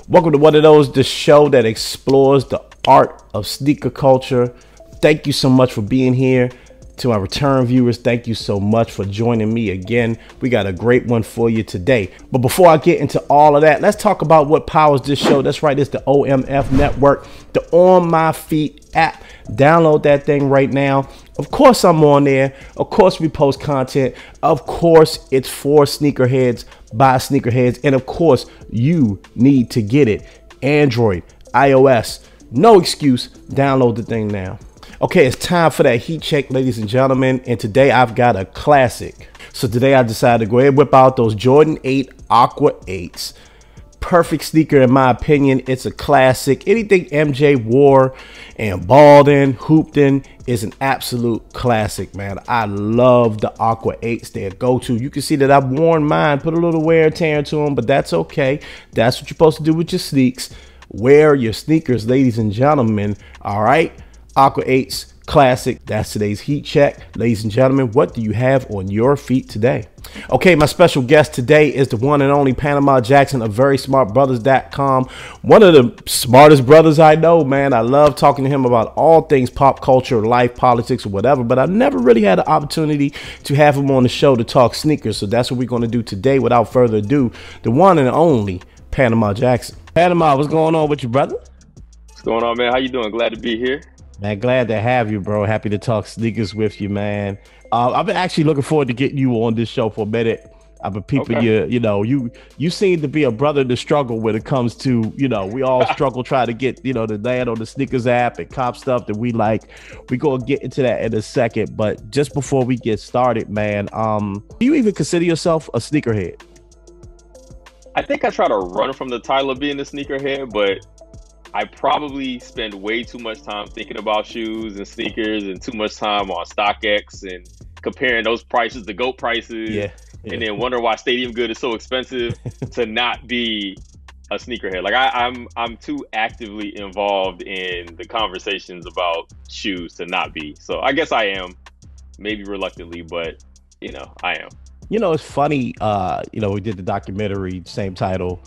Welcome to one of those, the show that explores the art of sneaker culture. Thank you so much for being here. To my return viewers, thank you so much for joining me again. We got a great one for you today. But before I get into all of that, let's talk about what powers this show. That's right, it's the OMFnetwork, the On My Feet app. Download that thing right now. Of course, I'm on there. Of course, we post content. Of course, it's for sneakerheads, by sneakerheads. And of course, you need to get it. Android, iOS, no excuse. Download the thing now. Okay, it's time for that heat check, ladies and gentlemen. And today I've got a classic. So today I decided to go ahead and whip out those Jordan 8 Aqua 8's. Perfect sneaker in my opinion. It's a classic. Anything MJ wore and balled in, hooped in is an absolute classic, man. I love the Aqua 8's. They're go-to. You can see that I've worn mine, put a little wear and tear into them, but that's okay. That's what you're supposed to do with your sneaks. Wear your sneakers, ladies and gentlemen. All right. Aqua 8's classic. That's today's heat check. Ladies and gentlemen, what do you have on your feet today? Okay, my special guest today is the one and only Panama Jackson of VerySmartBrothers.com. One of the smartest brothers I know, man. I love talking to him about all things pop culture, life, politics, or whatever, but I've never really had an opportunity to have him on the show to talk sneakers. So that's what we're going to do today. Without further ado, the one and only Panama Jackson. Panama, what's going on with you, brother? What's going on, man? How you doing? Glad to be here. Man, glad to have you, bro. Happy to talk sneakers with you, man. I've been actually looking forward to getting you on this show for a minute. I've been peeping you seem to be a brother to struggle when it comes to, we all struggle trying to get, the land on the sneakers app and cop stuff that we like. We're going to get into that in a second. But just before we get started, man, do you even consider yourself a sneakerhead? I think I try to run from the title of being a sneakerhead, but I probably spend way too much time thinking about shoes and sneakers and too much time on StockX and comparing those prices to GOAT prices and then wonder why Stadium Good is so expensive to not be a sneakerhead. Like I'm too actively involved in the conversations about shoes to not be. So I guess I am, maybe reluctantly, but I am. It's funny, we did the documentary, same title.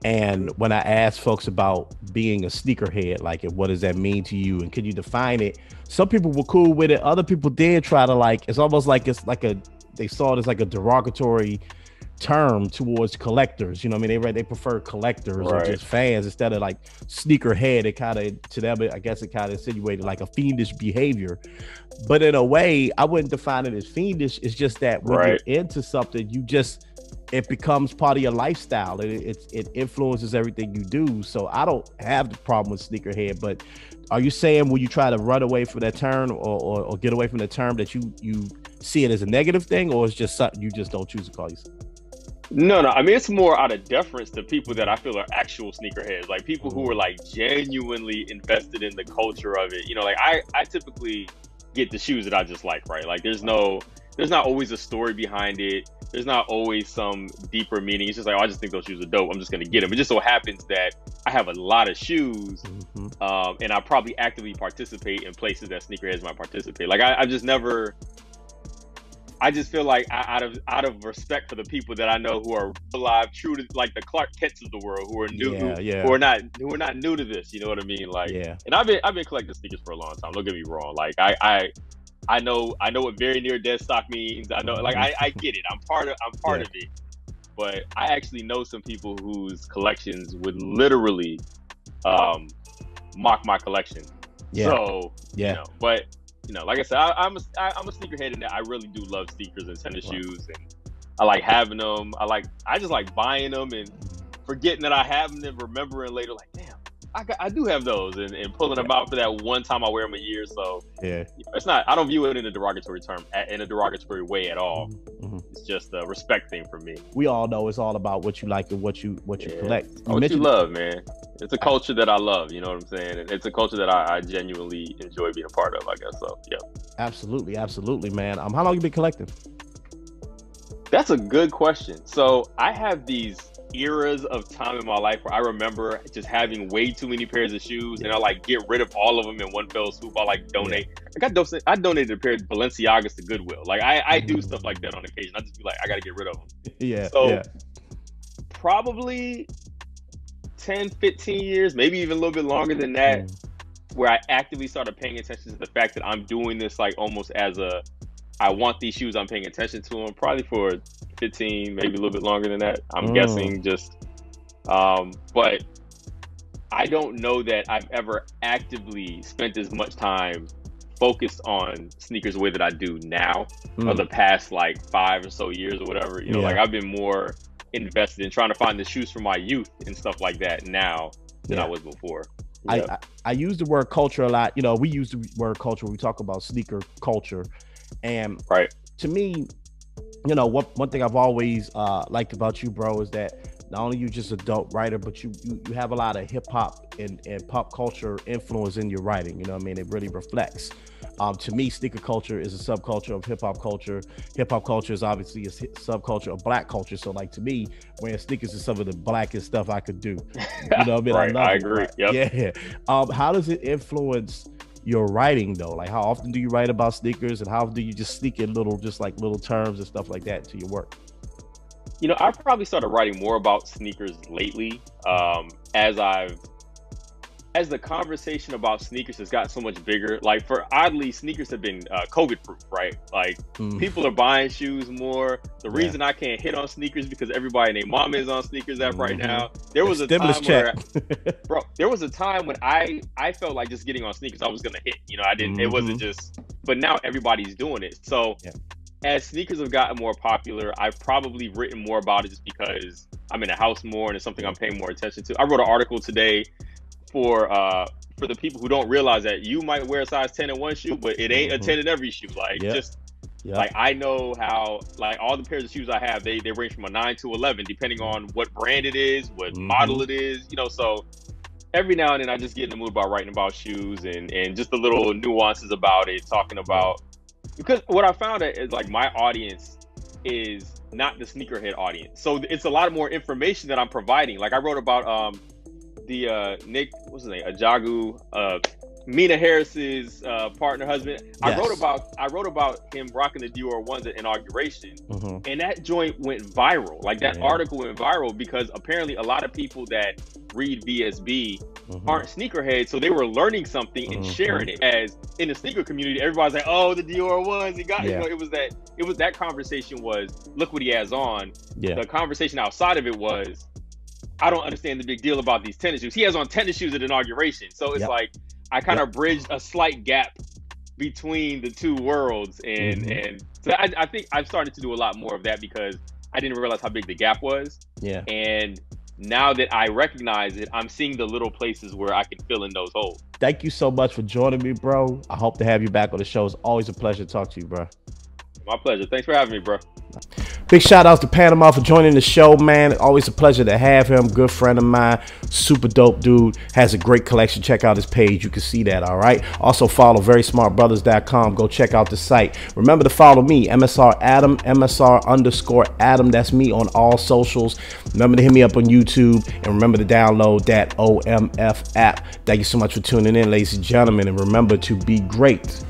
And when I asked folks about being a sneakerhead, like, what does that mean to you? And can you define it? Some people were cool with it. Other people did try to it's almost like they saw it as like a derogatory term towards collectors. You know what I mean? They prefer collectors or just fans instead of like sneakerhead. It kind of, to them, I guess it kind of insinuated like a fiendish behavior. But in a way, I wouldn't define it as fiendish. It's just that when you're into something, it becomes part of your lifestyle. It influences everything you do. So I don't have the problem with sneakerhead, but are you saying when you try to run away from that term or get away from the term that you see it as a negative thing, or it's just something you just don't choose to call yourself? No. I mean, it's more out of deference to people that I feel are actual sneakerheads, like people who are like genuinely invested in the culture of it. Like I typically get the shoes that I just like, right? Like there's not always a story behind it. There's not always some deeper meaning. It's just like, I just think those shoes are dope. I'm just going to get them. It just so happens that I have a lot of shoes, and I probably actively participate in places that sneakerheads might participate. Like I just feel like out of respect for the people that I know who are alive, true to like the Clark Kents of the world, who are new, who are not new to this. You know what I mean? Like, and I've been collecting sneakers for a long time. Don't get me wrong. Like I know what very near dead stock means. I know, like I get it. I'm part of it. But I actually know some people whose collections would literally mock my collection. So but like I said, I'm a sneakerhead in that I really do love sneakers and tennis shoes, and I like having them. I just like buying them and forgetting that I have them and remembering later, like, damn, I do have those, and pulling them out for that one time I wear them a year. So it's not, I don't view it in a derogatory way at all. It's just a respect thing for me. We all know it's all about what you like and what you collect. What you love, man. It's a culture that I love, you know what I'm saying? And it's a culture that I genuinely enjoy being a part of, I guess. So Absolutely, man. How long you been collecting? That's a good question. So I have these eras of time in my life where I remember just having way too many pairs of shoes, and I like get rid of all of them in one fell swoop. I like donate. I donated a pair of Balenciagas to Goodwill. Like I do stuff like that on occasion. I just be like, I gotta get rid of them. Probably 10, 15 years, maybe even a little bit longer than that, where I actively started paying attention to the fact that I'm doing this like almost as a, I want these shoes, I'm paying attention to them, probably for 15, maybe a little bit longer than that. I'm guessing just, but I don't know that I've ever actively spent as much time focused on sneakers the way that I do now, or the past like 5 or so years or whatever. You know, like I've been more invested in trying to find the shoes from my youth and stuff like that now than I was before. I use the word culture a lot. You know, we use the word culture when we talk about sneaker culture. And to me, you know, one thing I've always liked about you, bro, is that not only you just a dope writer, but you have a lot of hip hop and pop culture influence in your writing. You know what I mean? It really reflects. To me, sneaker culture is a subculture of hip hop culture. Hip hop culture is obviously a subculture of black culture. So, like, to me, wearing sneakers is some of the blackest stuff I could do. You know what I mean? I agree. Yeah. How does it influence your writing though? Like, how often do you write about sneakers, and how do you just sneak in little terms and stuff like that to your work? You know, I've probably started writing more about sneakers lately, as the conversation about sneakers has gotten so much bigger. Like, oddly, sneakers have been COVID proof, right? Like, people are buying shoes more. The reason I can't hit on sneakers because everybody and their mom is on sneakers app right now. There was a time where, bro, there was a time when I felt like just getting on sneakers, I was gonna hit. You know, I didn't. It wasn't just. But now everybody's doing it. So as sneakers have gotten more popular, I've probably written more about it just because I'm in the house more and it's something I'm paying more attention to. I wrote an article today for the people who don't realize that you might wear a size 10 in one shoe, but it ain't a 10 in every shoe. Like, like, I know how, like, all the pairs of shoes I have, they range from a 9 to 11, depending on what brand it is, what model it is, you know. So every now and then I just get in the mood about writing about shoes and just the little nuances about it, talking about, because what I found is, like, my audience is not the sneakerhead audience. So it's a lot more information that I'm providing. Like, I wrote about the Nick, what's his name, Ajagu, Mina Harris's partner, husband. I wrote about him rocking the Dior ones at inauguration, and that joint went viral. Like, that article went viral because apparently a lot of people that read VSB aren't sneakerheads, so they were learning something and sharing it. As in the sneaker community, everybody's like, "Oh, the Dior ones, he got." You know, it was that conversation was, look what he has on. The conversation outside of it was, I don't understand the big deal about these tennis shoes. He has on tennis shoes at inauguration. So it's like, I kind of bridged a slight gap between the two worlds. And so I think I've started to do a lot more of that because I didn't realize how big the gap was. And now that I recognize it, I'm seeing the little places where I can fill in those holes. Thank you so much for joining me, bro. I hope to have you back on the show. It's always a pleasure to talk to you, bro. My pleasure. Thanks for having me, bro. Big shout outs to Panama for joining the show, man. Always a pleasure to have him. Good friend of mine. Super dope dude. Has a great collection. Check out his page. You can see that, all right? Also follow verysmartbrothers.com. Go check out the site. Remember to follow me, MSR Adam, MSR_Adam. That's me on all socials. Remember to hit me up on YouTube. And remember to download that OMF app. Thank you so much for tuning in, ladies and gentlemen. And remember to be great.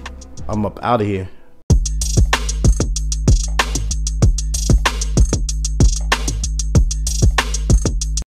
I'm up out of here.